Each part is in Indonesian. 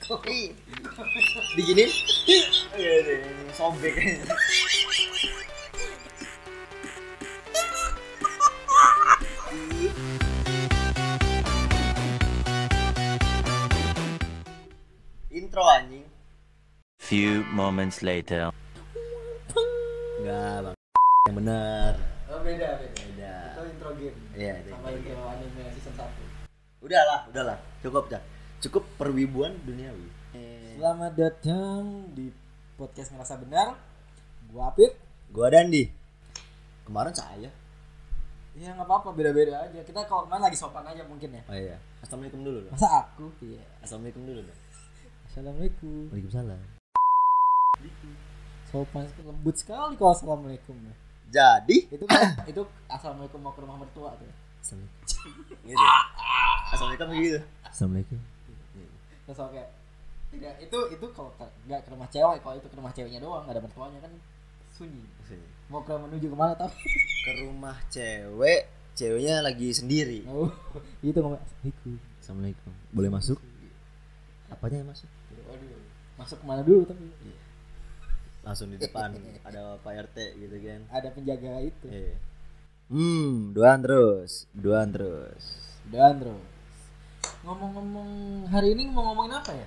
Diginin. Iya deh, sobek. Intro anjing. Few moments later. Enggak, Bang. Yang benar. Oh beda. Beda. Itu intro game. Iya, itu Sama intro intro anime season 1. Udahlah. Cukup dah. Cukup perwibuan duniawi. Selamat datang di podcast Ngerasa Benar. Gua Apit. Gua Dandi. Kemarin saya. Ya nggak apa-apa, beda-beda aja. Kita kalau kemarin lagi sopan aja mungkin ya. Oh iya. Assalamualaikum dulu dong. Masa aku? Iya. Assalamualaikum dulu dong. Assalamualaikum. Waalaikumsalam. Sopan lembut sekali kalau assalamualaikum ya. Jadi Itu assalamualaikum mau ke rumah mertua tuh. Assalamualaikum. Gitu. Assalamualaikum gitu. Assalamualaikum. Terus oke. Tidak, itu kalau nggak ke rumah cewek, kalau itu ke rumah ceweknya doang, nggak ada mertuanya kan sunyi. Mau ke menuju kemana tapi? Ke rumah ceweknya lagi sendiri. Oh, itu ngomong assalamualaikum. Assalamualaikum. Boleh masuk? Apanya yang masuk? Waduh, masuk kemana dulu tapi? Langsung di depan ada Pak RT gitu kan. Ada penjaga itu. Iya. Doan terus. Dan terus ngomong-ngomong hari ini mau ngomongin apa ya?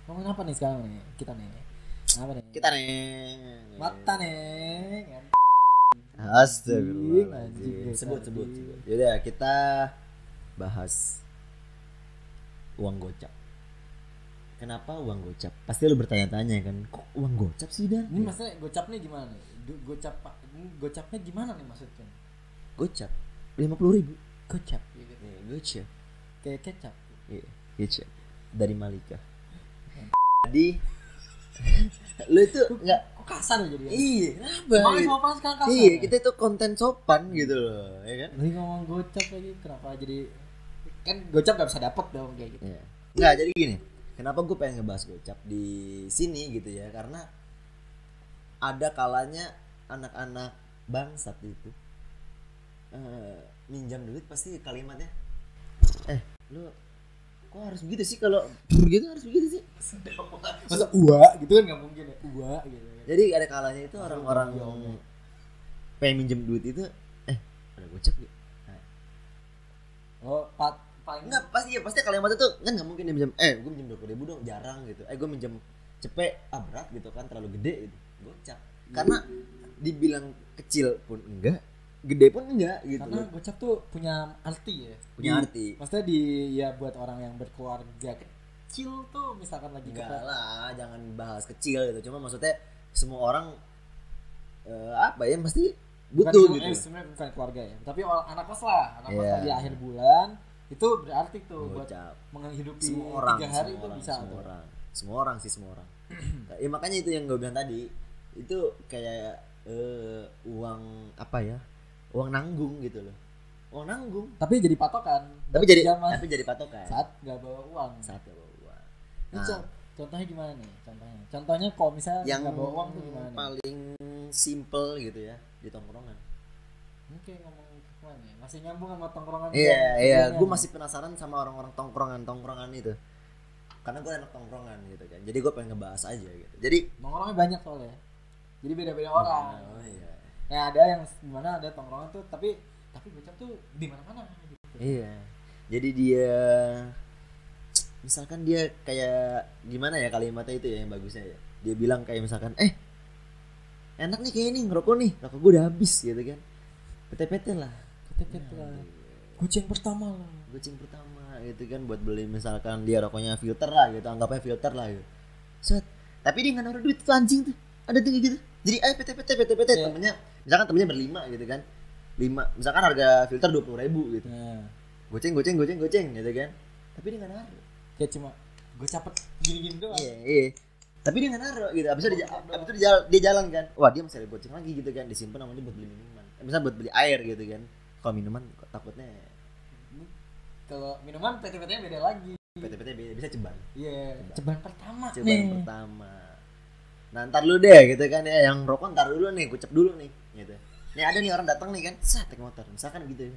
Ngomongin apa nih sekarang nih? Kita nih. Apa nih? Kita nih. Mata nih. Kan? Astagfirullahaladzim. Anjing, Sebut. tadi. Yaudah kita bahas uang gocap. Kenapa uang gocap? Pasti lu bertanya-tanya kan, kok uang gocap sih Dan? Ini maksudnya gocapnya gimana nih? Gocapnya gimana nih maksudnya? Gocap 50.000. Gocap gitu. Nih, gocap. Kayak kecap. Iya, gocap. Dari Malika. Jadi lu itu enggak Kok kasar ya jadi? iya, kenapa? Makanya sopan sekarang kasar. Iya, ya? kita itu konten sopan gitu loh, ya kan? Lagi ngomong gocap lagi, kenapa jadi kan gocap gak bisa dapet dong kayak gitu. Iya. Enggak, jadi gini. Kenapa gue pengen ngebahas gocap di sini gitu ya? Karena ada kalanya anak-anak bangsat itu minjam duit pasti kalimatnya lu kok harus begitu sih, kalau begitu harus begitu sih. Masa uak gitu kan gak mungkin ya. Uak gitu. Jadi ada kalanya itu orang-orang yang pengen minjem duit itu ada gocap gitu. Oh, paling Enggak, pasti kalimat itu kan nggak mungkin dia minjem gue minjem 20.000 dong, jarang gitu. Gue minjem cepet berat gitu kan, terlalu gede gitu, gocap. Karena dibilang kecil pun enggak, gede pun enggak gitu. karena gocap tuh punya arti ya. Punya arti. Maksudnya ya buat orang yang berkeluarga kecil tuh misalkan lagi Enggak lah, jangan bahas kecil gitu. Cuma maksudnya semua orang mesti butuh gitu. Sebenarnya bukan keluarga ya, tapi anak kos lah, anak kos Iya. lagi akhir bulan itu berarti tuh buat Gocap. menghidupi Semua orang, 3 hari semua itu orang, bisa semua tuh. orang. Semua orang. Ya makanya itu yang gue bilang tadi. Itu kayak uang apa ya? Uang nanggung gitu loh. Uang nanggung. Tapi jadi patokan. Tapi zaman jadi patokan. saat nggak bawa uang. Saat gak bawa uang. Ini Nah, contohnya gimana nih? Contohnya kalau misalnya yang nggak bawa uang tuh gimana nih? paling simple gitu ya di tongkrongan. Oke, ngomong kemana ya? Masih nyambung sama tongkrongan. Iya. Gue masih penasaran sama orang-orang tongkrongan itu. Karena gue anak tongkrongan gitu kan. Jadi gue pengen ngebahas aja gitu. Jadi Tongkrongannya banyak soalnya. Jadi beda-beda orang. Oh iya. Ya ada yang dimana ada tongkrongan tuh, tapi gocap tuh di mana-mana. Gitu. Iya. Jadi dia misalkan dia kayak gimana ya kalimatnya itu ya yang bagusnya ya. Dia bilang kayak misalkan enak nih kayak ini ngerokok nih. Rokok gue udah habis gitu kan. PT-PT lah. Ketek lah. Goceng pertama lah. Goceng pertama gitu kan buat beli misalkan dia rokoknya filter lah gitu. Anggapnya filter lah gitu. Set. Tapi dia nggak naruh duit tuh anjing tuh. Ada tuh gitu. Jadi PT Iya. temennya. Misalkan temennya berlima gitu kan. 5 misalkan harga filter 20.000 gitu. Nah, Goceng gitu kan. Tapi dia nggak naruh. kayak cuma gocapet gini-gini doang. Iya. Tapi dia nggak naruh gitu. Abis itu dia jalan kan. Wah dia masih ada goceng lagi gitu kan. Disimpan namanya buat beli minuman. Misalnya buat beli air gitu kan. Kalau minuman takutnya Kalau minuman PT-nya beda lagi. PT beda, bisa ceban. Iya, ceban pertama Ceban nih. pertama. Nah ntar lu deh gitu kan ya. Yang rokok ntar dulu nih. Gocap dulu nih gitu. Nih ada nih orang datang nih kan. Naik motor. Misalkan gitu.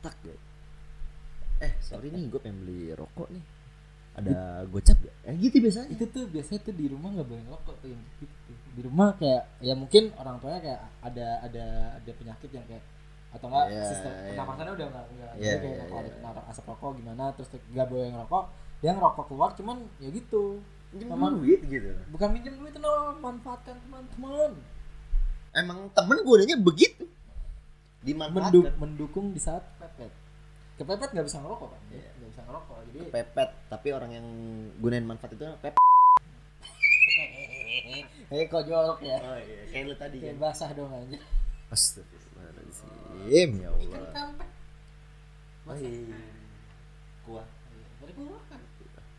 Tak gitu. Sorry nih gue pengen beli rokok nih. ada gocap gak? Gitu biasanya. Itu tuh biasanya tuh di rumah nggak boleh ngerokok tuh yang gitu. Di rumah kayak ya mungkin orang tuanya kayak ada penyakit yang kayak atau enggak sistem pernapasannya udah enggak jadi kayak kalau ada kena asap rokok gimana terus nggak boleh ngerokok, dia ngerokok keluar cuman ya gitu. Minjem duit gitu. Bukan minjem duit itu manfaatkan teman-teman. Emang temen gunanya begitu. Dimanfaatkan. Mendukung di saat pepet. Kepepet nggak bisa ngerokok kan? Nggak bisa ngerokok. Jadi Pepet, tapi orang yang gunain manfaat itu pepet. kok jorok ya. Oh iya, kayak lu tadi Kayak kan. basah dong aja. Astagfirullahaladzim, ya Ikan Allah. kampek. Oh iya. Kuah. Dari kuah kan.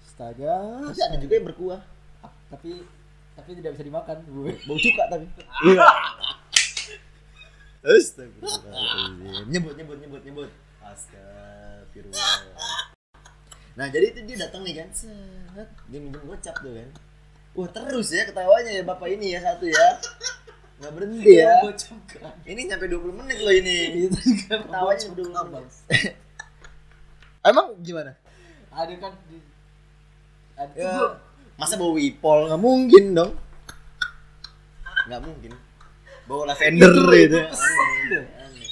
Astaga. Tapi ada juga yang berkuah. Tapi tidak bisa dimakan. Bau cuka tapi. Iya. Astagfirullahaladzim. Nyebut. Astagfirullah. Nah jadi itu dia datang nih kan, set, dia minjem gocap tuh kan. Wah terus ya ketawanya ya bapak ini ya satu ya, nggak berhenti ya. Ini nyampe 20 menit loh ini. Ketawanya 20 menit. Emang gimana? Ada kan Ya, masa bau wipol nggak mungkin dong. Nggak mungkin. Bau lavender itu. Aneh.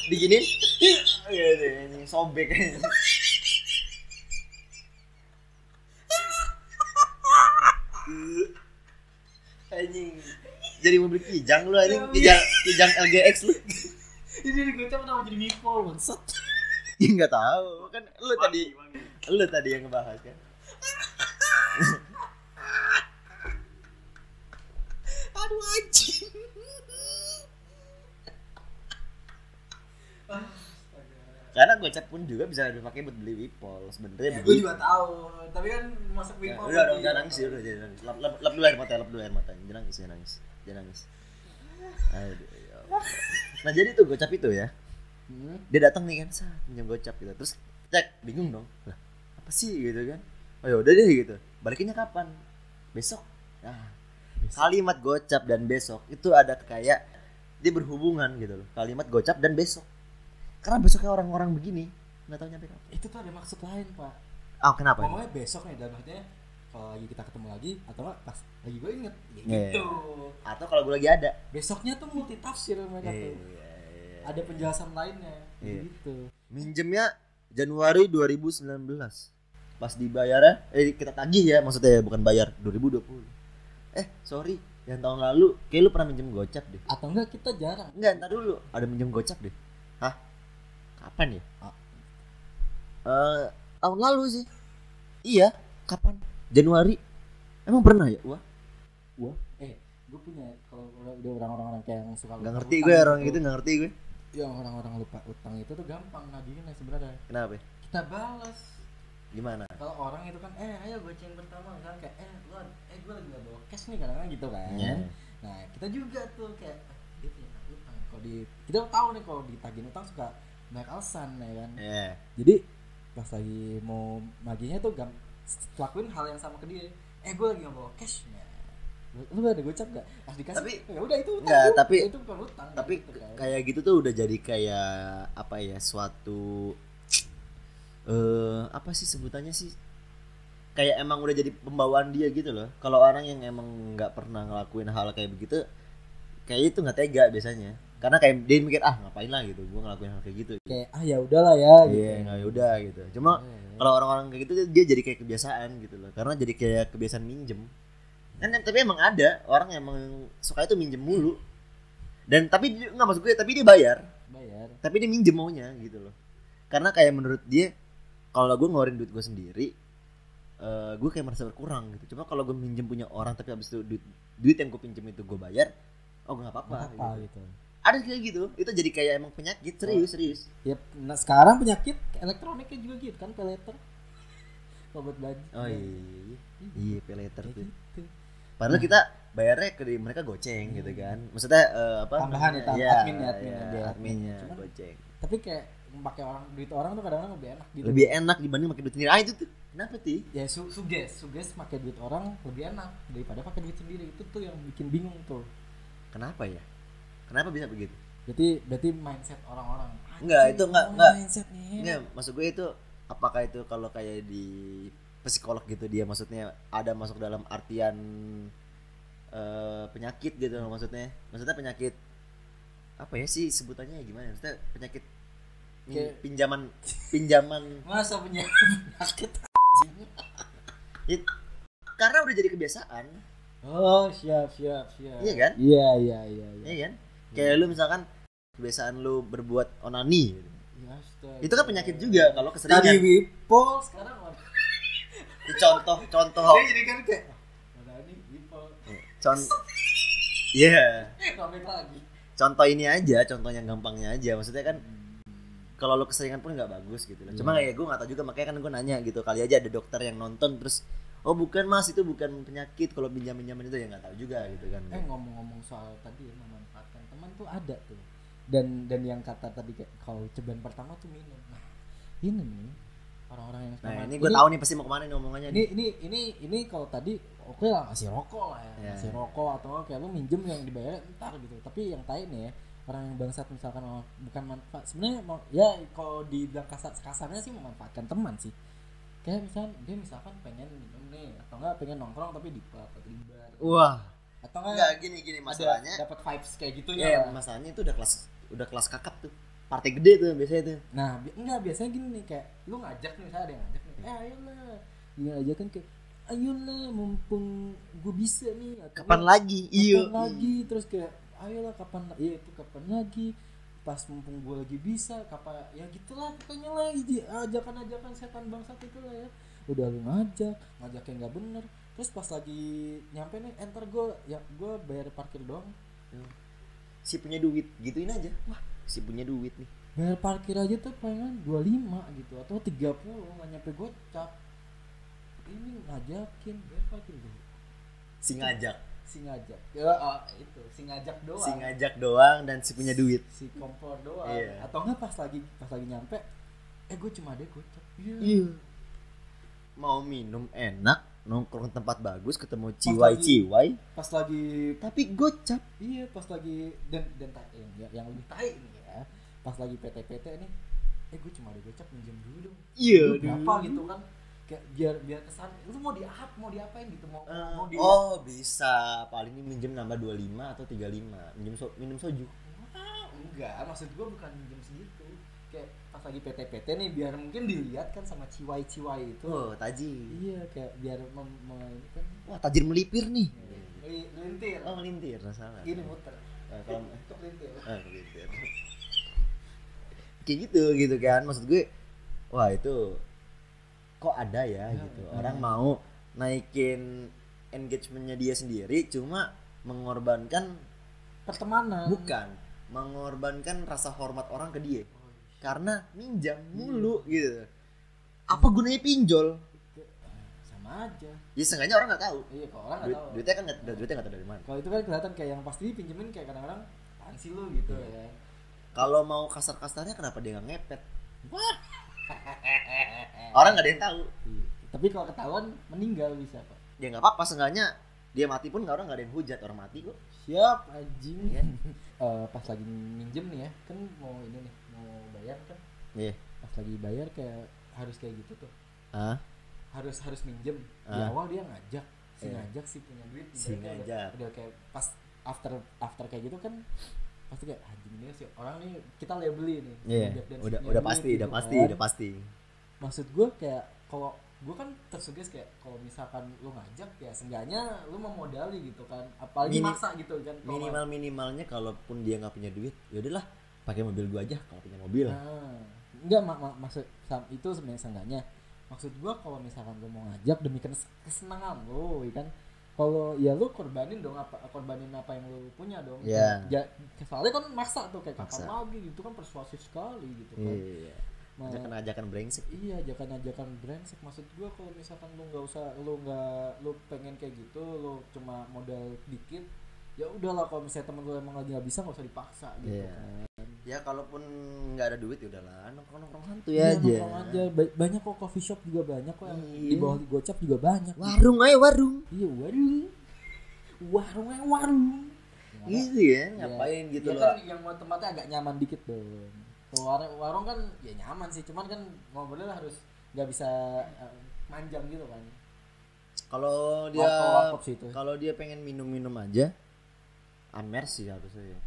Diginin, ini sobek aja. Anjing. Jadi mobil kijang lu anjing, kijang LGX lu. ini digocap kenapa jadi mipol bangsat. Ya enggak tahu, kan lu tadi yang ngebahas kan. Aduh anjing. Karena gocap pun juga bisa dipakai buat beli wipol sebenarnya. Gue juga tahu, tapi kan masuk Ya, wipol. udah dong, jangan nangis ya, udah jangan nangis. Lap dulu air mata, jangan nangis. Aduh, ya Allah. Nah jadi tuh gocap itu ya, dia datang nih kan, pinjam gocap gitu, terus cek, bingung dong, lah apa sih gitu kan? Oh ya udah deh gitu, balikinnya kapan? Besok. Nah, kalimat gocap dan besok itu ada kayak dia berhubungan gitu loh, kalimat gocap dan besok. Karena besoknya orang-orang begini nggak tahu nyampe kapan. Itu tuh ada maksud lain pak. Oh kenapa? Pokoknya besok nih, dalam artinya kalau lagi kita ketemu lagi atau nggak pas lagi gue inget Yeah. gitu. Atau kalau gue lagi ada. Besoknya tuh multi tafsir mereka tuh. Ada penjelasan lainnya gitu. Minjemnya Januari 2019. Pas dibayarnya kita tagih ya, maksudnya bukan bayar 2020. Sorry, yang tahun lalu kayak lu pernah minjem gocap deh. Atau enggak kita jarang. Enggak, entar dulu. Ada minjem gocap deh. Hah? Kapan ya? Tahun lalu sih. Iya, kapan? Januari. Emang pernah ya? Wah. Gue punya kalau udah orang-orang kayak yang suka Enggak ngerti gue orang gitu, enggak ngerti gue. Yang orang-orang lupa utang itu tuh gampang nagihinnya sebenarnya. Kenapa? Kita balas. Gimana? Kalau orang itu kan ayo goceng pertama kan kayak gue lagi enggak bawa cash nih kadang-kadang gitu kan. Yeah. Nah, kita juga tuh kayak dia punya utang. Kalau kita tahu nih kalau ditagih utang suka banyak alasan ya kan. Iya. Jadi pas lagi mau nagihnya tuh lakuin hal yang sama ke dia. Gue lagi enggak bawa cash. Lu ada gocap gak? Pas dikasih Tapi ya udah itu utang. enggak, tapi itu bukan utang. Tapi gitu, kan. kayak gitu tuh udah jadi kayak apa ya, suatu apa sih sebutannya sih? Kayak emang udah jadi pembawaan dia gitu loh. Kalau orang yang emang nggak pernah ngelakuin hal kayak begitu, kayak itu nggak tega biasanya. Karena kayak dia mikir ngapain lah gitu, gue ngelakuin hal kayak gitu. Kayak ya udahlah ya. Iya, nggak udah gitu. Cuma kalau orang-orang kayak gitu dia jadi kayak kebiasaan gitu loh. Karena jadi kayak kebiasaan minjem. Kan tapi emang ada orang yang emang suka itu minjem mulu. Dan tapi nggak, maksud gue, tapi dia bayar. Tapi dia minjem maunya gitu loh. Karena kayak menurut dia, kalau gue ngeluarin duit gue sendiri, gue kayak merasa berkurang gitu. Cuma kalau gue minjem punya orang tapi habis itu duit yang gue pinjem itu gue bayar, gue nggak apa-apa gitu. Ada kayak gitu. Itu jadi kayak emang penyakit, serius. Ya, nah sekarang penyakit elektroniknya juga gitu kan, peleter. Obat baju. Oh iya, peleter tuh. Gitu. Padahal kita bayarnya ke mereka goceng gitu kan. Maksudnya apa? Tambahan ya, adminnya. Cuman, goceng. Tapi kayak pakai duit orang tuh kadang-kadang lebih enak gitu. Lebih enak dibanding pakai duit sendiri. Itu tuh. Kenapa sih? Ya suges pakai duit orang lebih enak daripada pakai duit sendiri. Itu tuh yang bikin bingung tuh. Kenapa ya? Kenapa bisa begitu? Berarti mindset orang-orang. Enggak, itu enggak. Mindset nih. Enggak, maksud gue itu apakah itu kalau kayak di psikolog gitu dia maksudnya ada masuk dalam artian penyakit gitu maksudnya penyakit apa ya sih sebutannya gimana maksudnya penyakit pinjaman masa punya penyakit karena udah jadi kebiasaan. Oh siap Iya kan iya kan kayak lu misalkan kebiasaan lu berbuat onani gitu. Ya, itu kan penyakit juga kalau keseringan. Tadi Wipol sekarang contoh jadi kan kayak onani Wipol iya komik lagi contoh ini aja contoh yang gampangnya aja maksudnya kan kalau lo keseringan pun nggak bagus gitu loh. Cuma kayak gue nggak tahu juga makanya kan gue nanya gitu kali aja ada dokter yang nonton terus oh bukan mas itu bukan penyakit kalau pinjam-pinjaman itu ya nggak tahu juga gitu kan. Ngomong-ngomong soal tadi ya memanfaatkan teman tuh ada tuh dan yang kata tadi kayak kalau cobaan pertama tuh minum. Nah ini nih orang-orang yang ini gue tahu nih pasti mau kemana nih omongannya ini kalau tadi oke lah masih rokok lah ya. Masih rokok atau kayak lu minjem yang dibayar ntar gitu tapi yang lain nih ya orang yang bangsat misalkan bukan manfaat sebenarnya ya kalau dibilang kasarnya sih memanfaatkan teman sih kayak misalkan pengen minum nih atau enggak pengen nongkrong tapi di pub atau di bar wah atau enggak gini masalahnya dapat vibes kayak gitunya ya masalahnya itu udah kelas kakap tuh partai gede tuh biasanya tuh nah enggak biasanya gini nih kayak lu ngajak nih misalnya ada yang ngajak nih ayolah gini aja kan kayak ayolah mumpung gue bisa nih atau kapan lagi terus kayak ayolah kapan lagi pas mumpung gue lagi bisa kapan ya gitulah pokoknya lah ajakan setan bangsat itu lah ya udah lu ngajaknya nggak bener terus pas lagi nyampe nih enter gue bayar parkir doang si punya duit gituin aja wah si punya duit nih bayar parkir aja tuh palingan 25 gitu atau 30 nggak nyampe gocap ini ngajakin bayar parkir dulu si ngajak ya itu si ngajak doang dan si punya duit si kompor doang iya. Atau enggak pas lagi nyampe gue cuma ada gocap iya mau minum enak nongkrong tempat bagus ketemu ciwai pas lagi tapi gocap iya pas lagi dan yang lebih tai nih ya pas lagi PT nih gue cuma ada gocap minjem dulu dong iya berapa gitu kan kayak biar kesan lu mau diapain gitu mau bisa paling minjem nambah 25 atau 35 minum soju enggak maksud gua bukan minjem segitu kayak pas lagi PT nih biar mungkin dilihat kan sama ciwai itu tajir iya kayak biar kan wah tajir melipir nih melintir salah gini muter kalau untuk melintir kayak gitu kan maksud gue wah itu kok ada ya gitu orang mau naikin engagementnya dia sendiri cuma mengorbankan pertemanan bukan mengorbankan rasa hormat orang ke dia karena minjam mulu gitu apa gunanya pinjol sama aja ya seenggaknya orang nggak tahu iya kalau orang nggak tahu duitnya nggak tahu dari mana kalau itu kan kelihatan kayak yang pasti pinjemin kayak kadang-kadang apaan sih lu gitu ya kalau mau kasar-kasarnya kenapa dia nggak ngepet orang nggak ada yang tahu tapi kalau ketahuan meninggal bisa pak ya nggak apa-apa seenggaknya dia mati pun orang nggak ada yang hujat orang mati kok siap anjing ya. Pas lagi minjem nih ya kan mau bayar kan pas lagi bayar kayak harus kayak gitu tuh harus minjem di awal dia ngajak si punya duit udah kayak pas after kayak gitu kan pasti kayak anjing ini sih orang nih kita labeli nih udah pasti maksud gue kayak kalau gue kan tersuges kayak kalau misalkan lu ngajak ya seenggaknya lu memodali gitu kan apalagi maksa gitu kan minimalnya kalaupun dia nggak punya duit ya udahlah pakai mobil gua aja kalau punya mobil enggak maksud itu sebenarnya seenggaknya maksud gue kalau misalkan lu mau ngajak demi kesenangan lu kan kalau ya lu korbanin apa yang lu punya dong soalnya kan maksa tuh kayak kapan lagi gitu kan persuasif sekali gitu kan ajakan brengsek ajakan brengsek maksud gue kalau misalkan lu nggak usah lu pengen kayak gitu lu cuma modal dikit ya udahlah kalau misalnya temen lu emang lagi nggak bisa nggak usah dipaksa gitu kan ya kalaupun nggak ada duit ya udahlah nongkrong santuy aja nongkrong aja banyak kok coffee shop juga banyak kok yang di bawah gocap juga banyak warung iya warung gitu ya ngapain gitu loh kan yang tempatnya agak nyaman dikit dong warung kan ya nyaman sih cuman kan ngobrolnya harus nggak bisa manjang gitu kan. Kalau Warkop sih itu. kalau dia pengen minum aja Amer sih harusnya ya.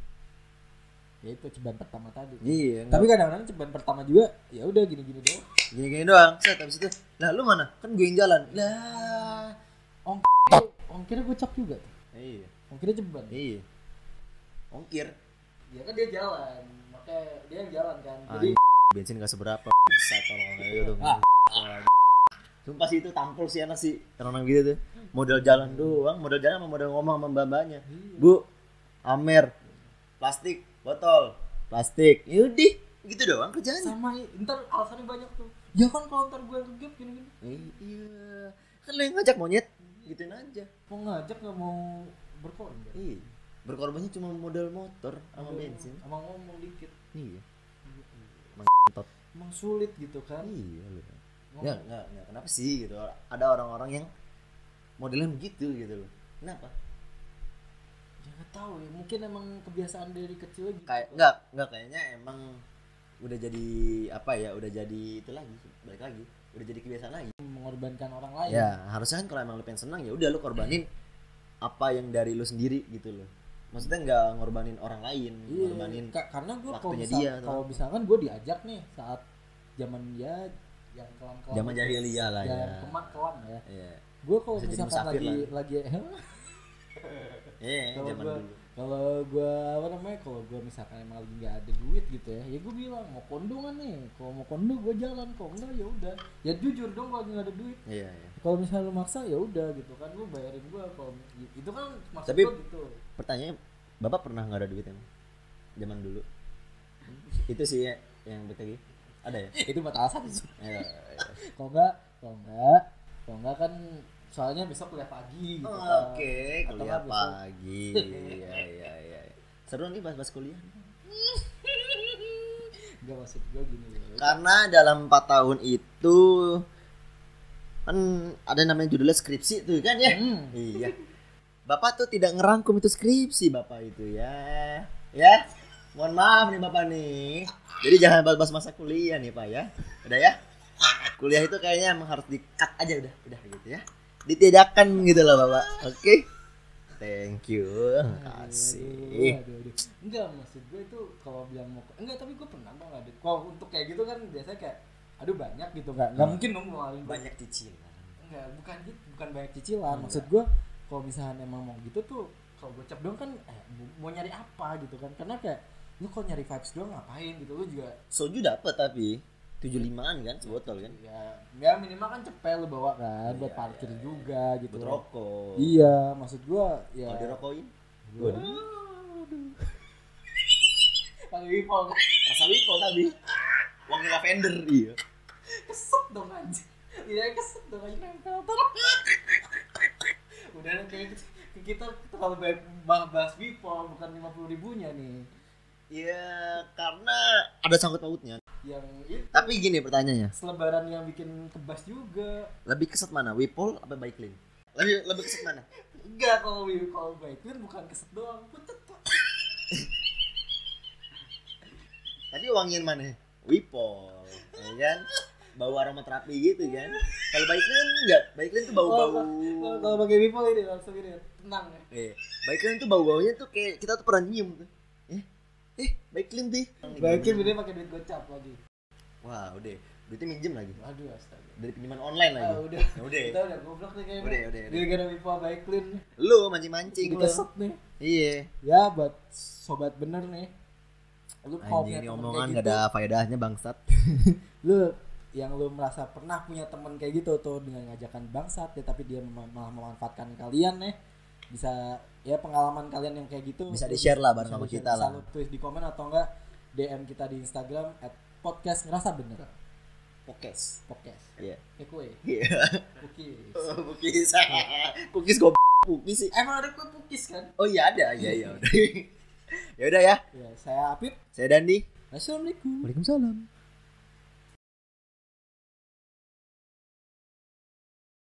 Ya itu ceban pertama tadi. Iya. Tapi kadang-kadang ceban pertama juga ya udah gini-gini doang. Gini-gini doang. Set habis itu. Lah lu mana? Kan gue yang jalan. Lah. Ongkirnya gocap juga tuh. Iya. Ongkirnya ceban. Iya. Ongkir. Ya kan dia jalan. Makanya dia yang jalan kan. Jadi bensin gak seberapa. Bisa kalau kayak gitu. Sumpah sih itu tampol sih anak sih. Orang gitu tuh. Modal jalan doang, modal jalan sama modal ngomong sama mbak-mbaknya. Bu, Amer. Plastik, botol, plastik. Yaudah, gitu doang kerjaannya. sama ntar alasannya banyak tuh. Ya kan kalau ntar gue yang ngegap gini-gini. Iya. Kan lo yang ngajak monyet. Gituin aja. Mau ngajak nggak mau berkorban. Iya. Berkorbannya cuma modal motor sama bensin. Sama ngomong dikit. Iya. Emang sulit gitu kan. Iya lu. Ya enggak kenapa sih gitu. Ada orang-orang yang modelnya begitu gitu loh. Kenapa? Ya nggak tahu ya. Mungkin emang kebiasaan dari kecil gitu. Kayak enggak kayaknya emang udah jadi apa ya? Udah jadi itu lagi, balik lagi. Udah jadi kebiasaan lagi. Mengorbankan orang lain. Ya, harusnya kan kalau emang lu pengen senang ya udah lu korbanin apa yang dari lu sendiri gitu loh. Maksudnya enggak ngorbanin orang lain, ngorbanin karena gue waktunya misalkan gue diajak nih saat zaman dia yang kelam-kelam. Zaman jahiliyah lah ya. Kelam ya. Iya. Gue kalau Bisa jadi misalkan musafir lagi zaman dulu. Kalau gue kalau gue misalkan emang lagi nggak ada duit gitu ya gue bilang mau kondongan nih, kalau mau kondo gue jalan, kalau enggak ya udah ya jujur dong kalau nggak ada duit. Iya. Kalau misalnya lu maksa ya udah gitu kan, lu bayarin gue kalau itu kan maksud Tapi gue gitu. Pertanyaannya, bapak pernah nggak ada duit emang zaman dulu? Itu sih ya, yang BTG ada ya. Itu buat alasan sih. Iya. Kalau enggak kan soalnya besok kuliah pagi gitu kan. Oke, Atau kuliah nggak besok- pagi. Iya. Seru nih bahas kuliah. Enggak, maksud gue gini loh. Karena dalam 4 tahun itu kan ada namanya judulnya skripsi tuh kan ya. Iya. Bapak tuh tidak ngerangkum itu skripsi Bapak itu ya. Ya. Mohon maaf nih Bapak nih. Jadi jangan bahas masa kuliah nih Pak ya. Udah ya. Kuliah itu kayaknya emang harus di-cut aja udah gitu ya. Ditidakkan gitu loh Bapak. Oke. Thank you. Makasih. Aduh. Enggak, maksud gue itu kalau bilang mau enggak, tapi gue pernah bang ada. Kalau untuk kayak gitu kan biasanya kayak aduh banyak gitu kan. Enggak mungkin dong ngeluarin Banyak cicilan. Enggak, bukan banyak cicilan. Maksud gue kalau misalnya emang mau gitu tuh kalau gocap dong kan mau nyari apa gitu kan. Karena kayak lu kalau nyari vibes doang ngapain gitu, lu juga Soju dapat tapi 75-an kan sebotol kan. ya minimal kan cepet lu bawa kan buat parkir juga gitu. Buat rokok. Iya, maksud gua ya Kalau dirokokin. Waduh. Pakai wipol. Rasa wipol tadi. Wangi lavender iya. Keset dong anjir. Iya keset dong anjir nempel tuh. Udah kayak kita terlalu banyak bahas wipol, bukan 50.000-nya nih. Ya karena ada sangkut pautnya. Yang itu Tapi gini pertanyaannya, selebaran yang bikin kebas juga. lebih keset mana, Wipol apa Baiklin? Lebih keset mana? Enggak, kalau Baiklin bukan keset doang, putet tuh. Tadi wangian mana? Wipol, ya kan? Bau aromaterapi gitu kan? Kalau Baiklin enggak, Baiklin tuh bau-bau. Kalau pakai wipol ini langsung ini tenang ya. Baiklin tuh bau-baunya tuh kayak kita tuh pernah nyium tuh. Baiklin tuh. Baiklin bener pakai duit gocap lagi. Wah, udah. Duitnya minjem lagi. Aduh astaga. Dari pinjaman online lagi. Udah. Ya udah. Kita udah goblok nih kayaknya. Udah. Gara-gara wipol Baiklin. Lu mancing-mancing lu. Keset nih. Iya. Ya buat sobat bener nih. Lu kalau punya Anjing, ini temen omongan kayak gak gitu, ada faedahnya bangsat. lu yang lu merasa pernah punya temen kayak gitu tuh dengan ngajakan bangsat ya, tapi dia malah memanfaatkan kalian nih, bisa ya pengalaman kalian yang kayak gitu Bisa di-share lah bareng bisa sama di-share. kita lah. Bisa lu tulis di komen atau enggak DM kita di Instagram @podcast ngerasa bener. Podcast. Iya. Kue Iya. cookies. Cookies. Cookies goblok. Cookies sih. Emang ada kue cookies kan? Oh iya ada. Iya udah. Ya udah ya. Ya, saya Apip. Saya Dandi. Assalamualaikum. Waalaikumsalam.